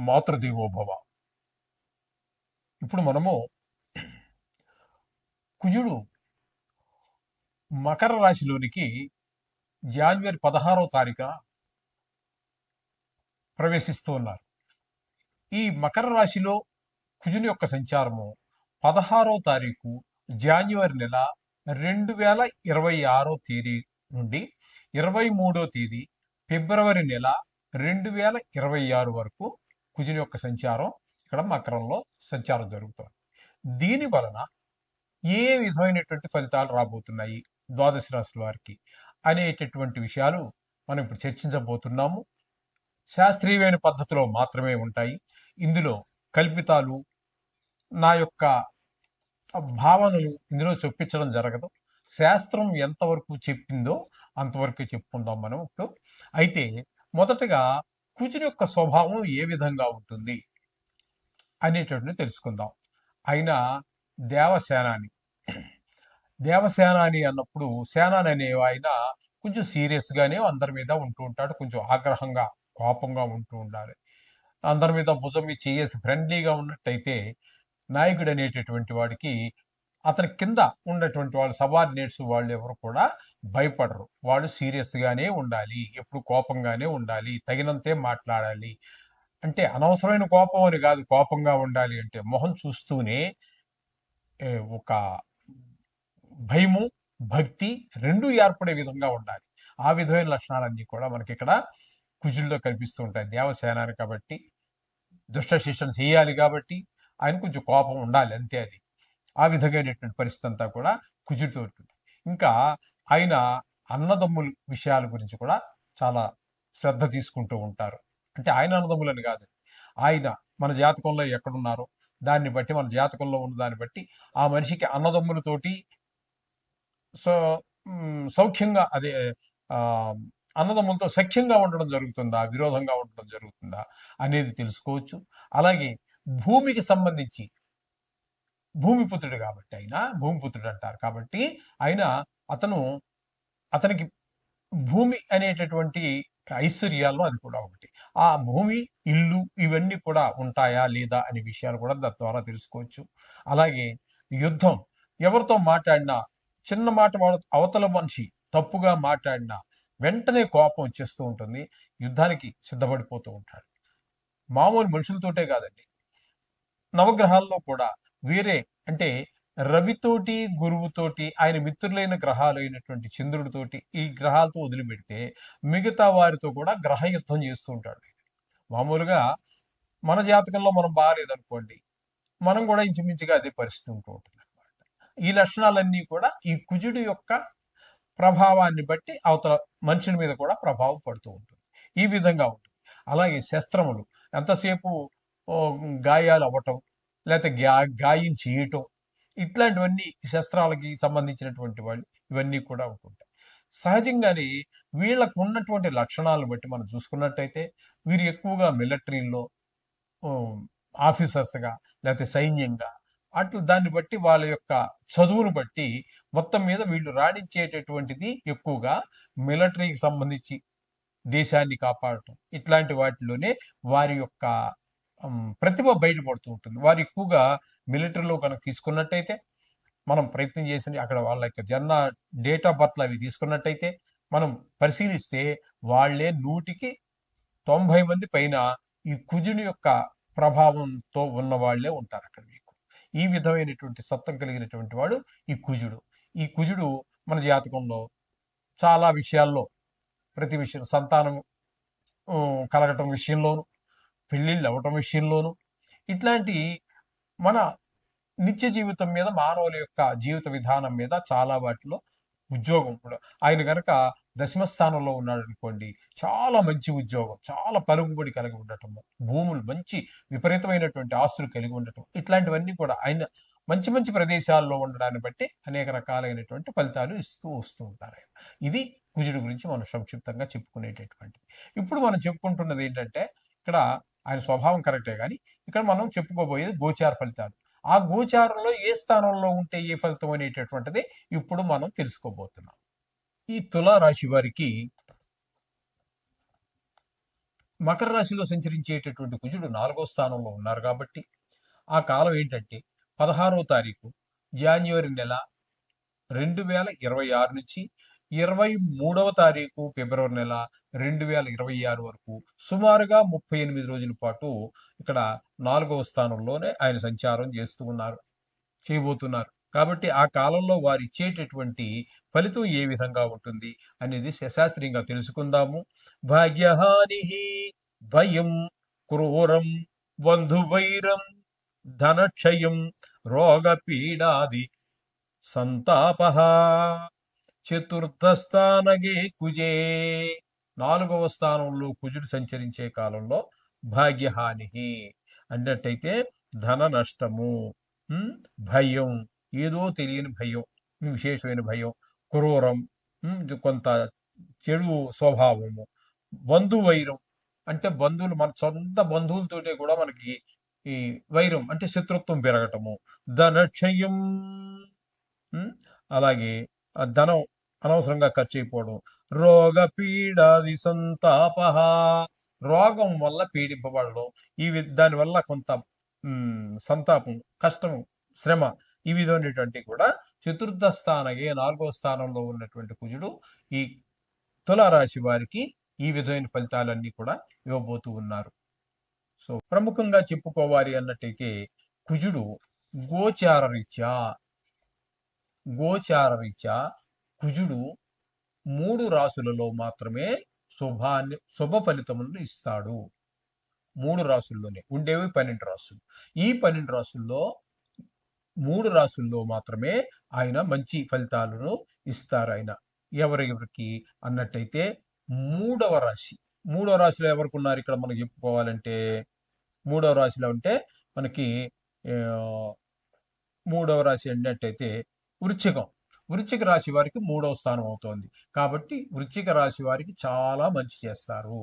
మాతృదేవోభవ. ఇప్పుడు మనము కుజుడు మకర రాశిలోనికి జనవరి 16వ తారీఖున ప్రవేశిస్తూ ఉన్నారు. ఈ మకర రాశిలో కుజుని యొక్క సంచారము 16వ తారీఖు జనవరి నెల 2026వ తేదీ నుండి 23వ తేదీ ఫిబ్రవరి నెల 2026 వరకు కుజుని యొక్క సంచారం ఇక్కడ మకరంలో సంచారం జరుగుతుంది. దీని వలన ఏ విధమైనటువంటి ఫలితాలు రాబోతున్నాయి ద్వాదశ రాశుల వారికి అనేటటువంటి విషయాలు మనం ఇప్పుడు చర్చించబోతున్నాము. శాస్త్రీయమైన పద్ధతిలో మాత్రమే ఉంటాయి. ఇందులో కల్పితాలు, నా యొక్క భావనలు ఇందులో చొప్పించడం జరగదు. శాస్త్రం ఎంతవరకు చెప్పిందో అంతవరకు చెప్పుకుందాం మనం ఇప్పుడు. అయితే మొదటగా కుజుని యొక్క స్వభావం ఏ విధంగా ఉంటుంది అనేటటువంటి తెలుసుకుందాం. ఆయన దేవసేనాని. దేవసేనాని అన్నప్పుడు సేనాని అనే ఆయన కొంచెం సీరియస్ గానే అందరి మీద ఉంటూ ఉంటాడు. కొంచెం ఆగ్రహంగా, కోపంగా ఉంటూ ఉండాలి. అందరి మీద భుజం మీద చేసి ఫ్రెండ్లీగా ఉన్నట్టయితే నాయకుడు అనేటటువంటి వాడికి అతని కింద ఉన్నటువంటి వాళ్ళు సబార్డినేట్స్ వాళ్ళు ఎవరు కూడా భయపడరు. వాళ్ళు సీరియస్ గానే ఉండాలి, ఎప్పుడు కోపంగానే ఉండాలి, తగినంతే మాట్లాడాలి. అంటే అనవసరమైన కోపం అని కాదు, కోపంగా ఉండాలి అంటే మొహం చూస్తూనే ఒక భయము, భక్తి రెండూ ఏర్పడే విధంగా ఉండాలి. ఆ విధమైన లక్షణాలన్నీ కూడా మనకి ఇక్కడ కుజుల్లో కనిపిస్తూ ఉంటాయి. దేవసేనాని కాబట్టి, దుష్ట శిక్షణ చేయాలి కాబట్టి ఆయన కొంచెం కోపం ఉండాలి, అంతే. అది ఆ విధమైనటువంటి పరిస్థితి అంతా కూడా కుజుడితో ఉంటుంది. ఇంకా ఆయన అన్నదమ్ముల విషయాల గురించి కూడా చాలా శ్రద్ధ తీసుకుంటూ ఉంటారు. అంటే ఆయన అన్నదమ్ములని కాదు, ఆయన మన జాతకంలో ఎక్కడున్నారో దాన్ని బట్టి, మన జాతకంలో ఉన్న దాన్ని బట్టి ఆ మనిషికి అన్నదమ్ములతోటి సౌఖ్యంగా, అదే అన్నదమ్ములతో సఖ్యంగా ఉండడం జరుగుతుందా, విరోధంగా ఉండడం జరుగుతుందా అనేది తెలుసుకోవచ్చు. అలాగే భూమికి సంబంధించి, భూమిపుత్రుడు కాబట్టి ఆయన భూమిపుత్రుడు అంటారు కాబట్టి ఆయన అతనికి భూమి అనేటటువంటి ఐశ్వర్యాల్లో అది కూడా ఒకటి. ఆ భూమి, ఇల్లు ఇవన్నీ కూడా ఉంటాయా లేదా అనే విషయాలు కూడా దాని ద్వారా తెలుసుకోవచ్చు. అలాగే యుద్ధం, ఎవరితో మాట్లాడినా చిన్న మాట అవతల మనిషి తప్పుగా మాట్లాడినా వెంటనే కోపం వచ్చేస్తూ ఉంటుంది, యుద్ధానికి సిద్ధపడిపోతూ ఉంటాడు. మామూలు మనుషులతోటే కాదండి, నవగ్రహాల్లో కూడా వేరే, అంటే రవితోటి, గురువుతోటి, ఆయన మిత్రులైన గ్రహాలు అయినటువంటి చంద్రుడితోటి, ఈ గ్రహాలతో వదిలిపెడితే మిగతా వారితో కూడా గ్రహ యుద్ధం చేస్తూ ఉంటాడు. మామూలుగా మన జాతకంలో మనం బాగాలేదనుకోండి, మనం కూడా ఇంచుమించుగా అదే పరిస్థితి ఉంటూ ఉంటుంది అనమాట. ఈ లక్షణాలన్నీ కూడా ఈ కుజుడి యొక్క ప్రభావాన్ని బట్టి అవతల మనుషుల మీద కూడా ప్రభావం పడుతూ ఉంటుంది. ఈ విధంగా ఉంటుంది. అలాగే శస్త్రములు, ఎంతసేపు గాయాలు అవ్వటం, లేకపోతే గాయం చేయటం, ఇట్లాంటివన్నీ శస్త్రాలకి సంబంధించినటువంటి వాళ్ళు ఇవన్నీ కూడా ఉంటుంటాయి. సహజంగానే వీళ్ళకు ఉన్నటువంటి లక్షణాలను బట్టి మనం చూసుకున్నట్టయితే వీరు ఎక్కువగా మిలిటరీలో ఆఫీసర్స్గా, లేకపోతే సైన్యంగా, అట్లు దాన్ని బట్టి వాళ్ళ యొక్క చదువును బట్టి మొత్తం మీద వీళ్ళు రాణించేటటువంటిది ఎక్కువగా మిలిటరీకి సంబంధించి దేశాన్ని కాపాడటం, ఇట్లాంటి వాటిలోనే వారి యొక్క ప్రతిభ బయటపడుతూ ఉంటుంది. వారు ఎక్కువగా మిలిటరీలో కనుక తీసుకున్నట్టయితే, మనం ప్రయత్నం చేసి అక్కడ వాళ్ళ యొక్క జన్మ డేట్ ఆఫ్ బర్త్ అవి తీసుకున్నట్టయితే మనం పరిశీలిస్తే వాళ్ళే 100కి 90 మంది పైన ఈ కుజుని యొక్క ప్రభావంతో ఉన్న వాళ్ళే ఉంటారు అక్కడ మీకు. ఈ విధమైనటువంటి సత్తం కలిగినటువంటి వాడు ఈ కుజుడు. ఈ కుజుడు మన జాతకంలో చాలా విషయాల్లో, ప్రతి విషయం, సంతానం కలగటం విషయంలోను, పెళ్ళిళ్ళు అవ్వటం విషయంలోను, ఇట్లాంటి మన నిత్య జీవితం మీద, మానవుల యొక్క జీవిత విధానం మీద చాలా వాటిలో, ఉద్యోగం కూడా ఆయన కనుక దశమ స్థానంలో ఉన్నాడు అనుకోండి, చాలా మంచి ఉద్యోగం, చాలా పలుకుబడి కలిగి ఉండటము, భూములు, మంచి విపరీతమైనటువంటి ఆస్తులు కలిగి ఉండటం, ఇట్లాంటివన్నీ కూడా ఆయన మంచి మంచి ప్రదేశాల్లో ఉండడాన్ని బట్టి అనేక రకాలైనటువంటి ఫలితాలు ఇస్తూ వస్తూ ఉంటారు ఆయన. ఇది కుజుడు గురించి మనం సంక్షిప్తంగా చెప్పుకునేటటువంటిది. ఇప్పుడు మనం చెప్పుకుంటున్నది ఏంటంటే, ఇక్కడ ఆయన స్వభావం కరెక్టే, కానీ ఇక్కడ మనం చెప్పుకోబోయేది గోచార ఫలితాలు. ఆ గోచారంలో ఏ స్థానంలో ఉంటే ఏ ఫలితం అనేటటువంటిది ఇప్పుడు మనం తెలుసుకోబోతున్నాం. ఈ తులారాశి వారికి మకర రాశిలో సంచరించేటటువంటి కుజుడు 4వ స్థానంలో ఉన్నారు కాబట్టి ఆ కాలం ఏంటంటే 16వ తారీఖు జాన్యువరి నెల 2026 నుంచి 23వ తారీఖు ఫిబ్రవరి నెల 2026 వరకు సుమారుగా 38 రోజుల పాటు ఇక్కడ 4వ స్థానంలోనే ఆయన సంచారం చేయబోతున్నారు. కాబట్టి ఆ కాలంలో వారు ఇచ్చేటటువంటి ఫలితం ఏ విధంగా ఉంటుంది అనేది శాస్త్రీయంగా తెలుసుకుందాము. భాగ్యహాని భయం క్రూరం బంధువైరం ధనక్షయం రోగపీడాది సంతాప చతుర్థస్థానగే కుజే 4వ స్థానంలో కుజుడు సంచరించే కాలంలో భాగ్యహాని అన్నట్టయితే ధన నష్టము, భయం, ఏదో తెలియని భయం, విశేషమైన భయం, క్రూరం, కొంత చెడు స్వభావము, బంధువైరం అంటే బంధువులు మన సొంత బంధువులతోటే కూడా మనకి ఈ వైరం అంటే శత్రుత్వం పెరగటము, ధనక్షయం, అలాగే ధనం అనవసరంగా ఖర్చు అయిపోవడం, రోగ పీడాది సంతాప, రోగం వల్ల పీడింపబడడం, దానివల్ల కొంత సంతాపం, కష్టం, శ్రమ, ఈ విధమైనటువంటి కూడా చతుర్థ స్థానగే 4వ స్థానంలో ఉన్నటువంటి కుజుడు ఈ తులారాశి వారికి ఈ విధమైన ఫలితాలన్నీ కూడా ఇవ్వబోతూ ఉన్నారు. సో ప్రముఖంగా చెప్పుకోవాలి అన్నట్టయితే కుజుడు గోచార రీత్యా కుజుడు 3 రాశులలో మాత్రమే శుభ ఫలితములను ఇస్తాడు. 3 రాశుల్లోనే ఉండేవి 12 రాశులు. ఈ 12 రాశుల్లో 3 రాశుల్లో మాత్రమే ఆయన మంచి ఫలితాలను ఇస్తారు. ఆయన ఎవరెవరికి అన్నట్టయితే 3వ రాశిలో ఎవరికి ఉన్నారు ఇక్కడ మనకు చెప్పుకోవాలంటే 3వ రాశిలో అంటే మనకి 3వ రాశి అన్నట్టయితే వృశ్చిక రాశి వారికి 3వ స్థానం అవుతోంది. కాబట్టి వృశ్చిక రాశి వారికి చాలా మంచి చేస్తారు.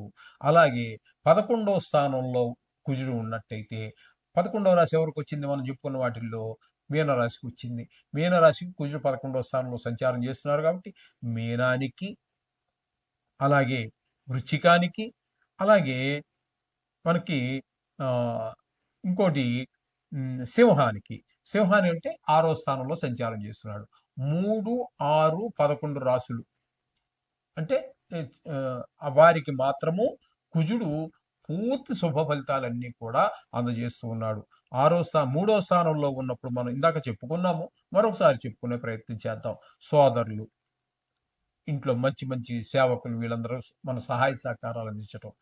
అలాగే 11వ స్థానంలో కుజుడు ఉన్నట్టయితే 11వ రాశి ఎవరికి వచ్చింది? మనం చెప్పుకున్న వాటిల్లో మీనరాశికి వచ్చింది. మీనరాశికి కుజుడు 11వ స్థానంలో సంచారం చేస్తున్నారు కాబట్టి మీనానికి, అలాగే వృశ్చికానికి, అలాగే మనకి ఇంకోటి సింహానికి అంటే 6వ స్థానంలో సంచారం చేస్తున్నాడు. 3, 6, 11 రాశులు అంటే వారికి మాత్రము కుజుడు పూర్తి శుభ ఫలితాలన్నీ కూడా అందజేస్తూ ఉన్నాడు. 3వ స్థానంలో ఉన్నప్పుడు మనం ఇందాక చెప్పుకున్నాము, మరొకసారి చెప్పుకునే ప్రయత్నం చేద్దాం. సోదరులు, ఇంట్లో మంచి సేవకులు, వీళ్ళందరూ మన సహాయ సహకారాలు అందించటం,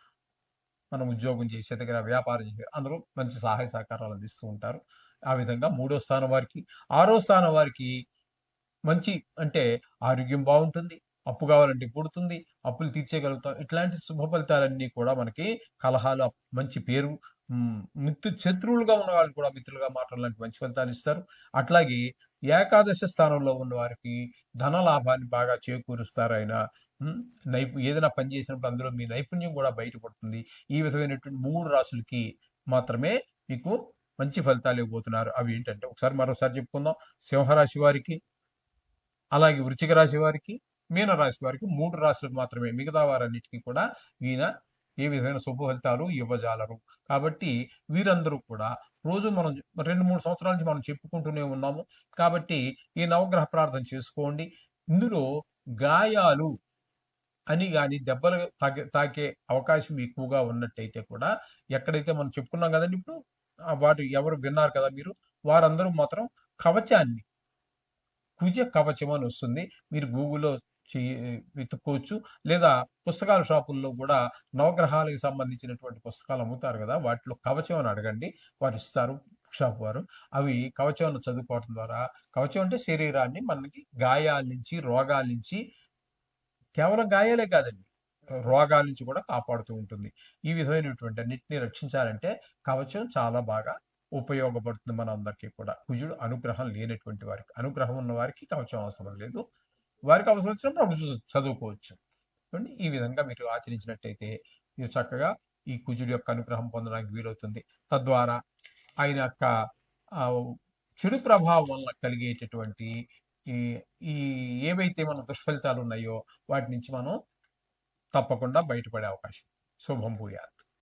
మనం ఉద్యోగం చేసే దగ్గర, వ్యాపారం చేసే అందరూ మంచి సహాయ సహకారాలు అందిస్తూ ఉంటారు. ఆ విధంగా 3వ స్థానం వారికి, 6వ స్థానం వారికి మంచి అంటే ఆరోగ్యం బాగుంటుంది, అప్పు కావాలంటే పుడుతుంది, అప్పులు తీర్చేయగలుగుతాం. ఇట్లాంటి శుభ ఫలితాలన్నీ కూడా మనకి కలహాలు, మంచి పేరు, శత్రువులుగా ఉన్న వాళ్ళు కూడా మిత్రులుగా మారడం లాంటి మంచి ఫలితాలు ఇస్తారు. అట్లాగే ఏకాదశ స్థానంలో ఉన్న వారికి ధన లాభాన్ని బాగా చేకూరుస్తారు. ఆయన ఏదైనా పని చేసినప్పుడు అందులో మీ నైపుణ్యం కూడా బయటపడుతుంది. ఈ విధమైనటువంటి 3 రాశులకి మాత్రమే మీకు మంచి ఫలితాలు ఇవ్వబోతున్నారు. అవి ఏంటంటే మరోసారి చెప్పుకుందాం. సింహరాశి వారికి, అలాగే వృశ్చిక రాశి వారికి, మీనరాశి వారికి 3 రాశులకు మాత్రమే. మిగతా వారన్నిటికీ కూడా ఈయన ఏ విధమైన శుభ ఫలితాలు ఇవ్వజాలరు. కాబట్టి వీరందరూ కూడా రోజు మనం 2-3 సంవత్సరాల నుంచి మనం చెప్పుకుంటూనే ఉన్నాము. కాబట్టి ఈ నవగ్రహ ప్రార్థన చేసుకోండి. ఇందులో గాయాలు అని కానీ దెబ్బలు తాకే అవకాశం ఎక్కువగా ఉన్నట్టయితే కూడా, ఎక్కడైతే మనం చెప్పుకున్నాం కదండి ఇప్పుడు, వాటి ఎవరు విన్నారు కదా మీరు, వారందరూ మాత్రం కవచాన్ని, కుజ కవచం అని వస్తుంది, మీరు గూగుల్లో వెతుక్కోవచ్చు. లేదా పుస్తకాల షాపుల్లో కూడా నవగ్రహాలకు సంబంధించినటువంటి పుస్తకాలు అమ్ముతారు కదా, వాటిలో కవచం అని అడగండి, వారు ఇస్తారు షాప్ వారు. అవి కవచం చదువుకోవడం ద్వారా, కవచం అంటే శరీరాన్ని మనకి గాయాల నుంచి, రోగాల నుంచి, కేవలం గాయాలే కాదండి, రోగాల నుంచి కూడా కాపాడుతూ ఉంటుంది. ఈ విధమైనటువంటి అన్నింటినీ రక్షించాలంటే కవచం చాలా బాగా ఉపయోగపడుతుంది మన అందరికీ కూడా. కుజుడు అనుగ్రహం లేనటువంటి వారికి, అనుగ్రహం ఉన్న వారికి కవచం అవసరం లేదు. వారికి అవసరం వచ్చినప్పుడు చదువుకోవచ్చు. ఈ విధంగా మీరు ఆచరించినట్టయితే మీరు చక్కగా ఈ కుజుడి యొక్క అనుగ్రహం పొందడానికి వీలవుతుంది. తద్వారా ఆయన యొక్క చెడు ప్రభావం వల్ల కలిగేటటువంటి ఈ ఏవైతే మన దుష్ఫలితాలు ఉన్నాయో వాటి నుంచి మనం తప్పకుండా బయటపడే అవకాశం. శుభం భూయాత్.